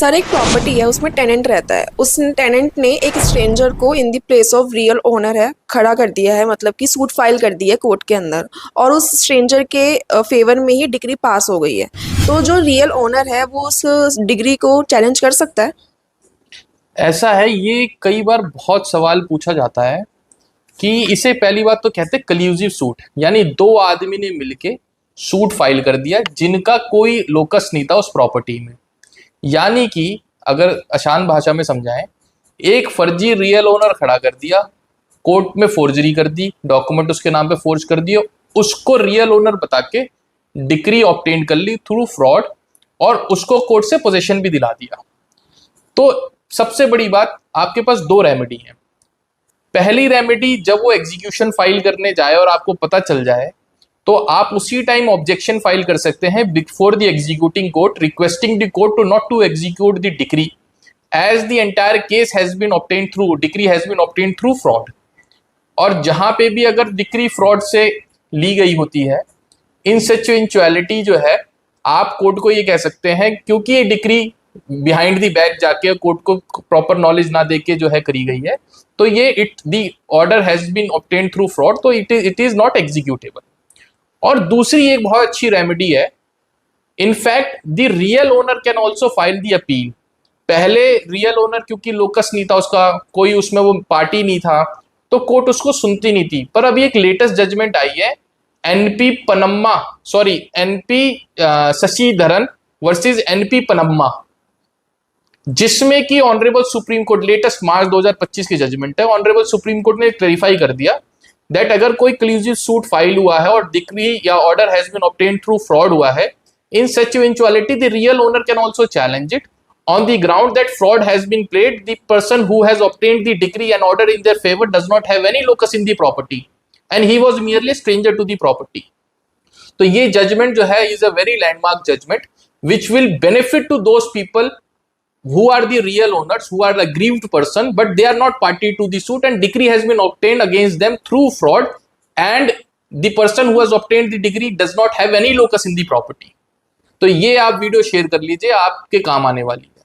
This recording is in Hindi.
सर एक प्रॉपर्टी है, उसमें टेनेंट रहता है। उस टेनेंट ने एक स्ट्रेंजर को in the place of real owner है खड़ा कर दिया है, मतलब कि सूट फाइल कर दी है कोर्ट के अंदर, और उस स्ट्रेंजर के फेवर में ही डिग्री पास हो गई है। तो जो रियल ओनर है वो उस डिग्री को चैलेंज कर सकता है। ऐसा है, ये कई बार बहुत सवाल पूछा जाता है कि इसे पहली बात तो कहते हैं कल्यूसिव सूट, यानी दो आदमी ने मिलके सूट फाइल कर दिया जिनका कोई लोकस नहीं था उस प्रॉपर्टी में। यानी कि अगर आसान भाषा में समझाएं, एक फर्जी रियल ओनर खड़ा कर दिया, कोर्ट में फोर्जरी कर दी, डॉक्यूमेंट उसके नाम पे फोर्ज कर दिए, उसको रियल ओनर बता के डिक्री ऑब्टेन कर ली थ्रू फ्रॉड, और उसको कोर्ट से पोजीशन भी दिला दिया। तो सबसे बड़ी बात, आपके पास दो रेमेडी हैं। पहली रेमेडी, जब वो एग्जीक्यूशन फाइल करने जाए और आपको पता चल जाए तो आप उसी टाइम ऑब्जेक्शन फाइल कर सकते हैं before the executing court, requesting the court to not to execute the decree as the entire case has been obtained through decree has been obtained through fraud. और जहां पे भी अगर डिक्री फ्रॉड से ली गई होती है, इन सच इवेंचुअलिटी जो है, आप कोर्ट को ये कह सकते हैं, क्योंकि ये डिक्री बिहाइंड द बैक जाके कोर्ट को प्रॉपर नॉलेज ना देके जो है करी गई है, तो ये the order has been obtained through fraud, तो इट इज नॉट एग्जीक्यूटेबल। और दूसरी एक बहुत अच्छी रेमेडी है, in fact the real owner can also file the appeal. पहले रियल ओनर क्योंकि लोकस नहीं था, उसका कोई उसमें वो पार्टी नहीं था, तो कोर्ट उसको सुनती नहीं थी। पर अभी एक लेटेस्ट जजमेंट आई है, एनपी शशिधरन वर्सेस एनपी पनम्मा, जिसमें कि ऑनरेबल सुप्रीम कोर्ट, लेटेस्ट मार्च 2025 की जजमेंट है, ऑनरेबल सुप्रीम कोर्ट ने क्लैरिफाई कर दिया दैट अगर कोई क्लूसिव सूट फाइल हुआ है और डिक्री या order has been obtained through fraud हुआ है, in such eventuality the real owner can also challenge it on the ground that fraud has been played. The person who has obtained the decree and order in their favor does not have any locus in the property and he was merely a stranger to the property. तो ये जजमेंट जो है is a very landmark judgment which will benefit to those people who are the real owners, who are the aggrieved person, but they are not party to the suit and decree has been obtained against them through fraud and the person who has obtained the degree does not have any locus in the property. तो ये आप वीडियो शेयर कर लीजिए, आपके काम आने वाली है।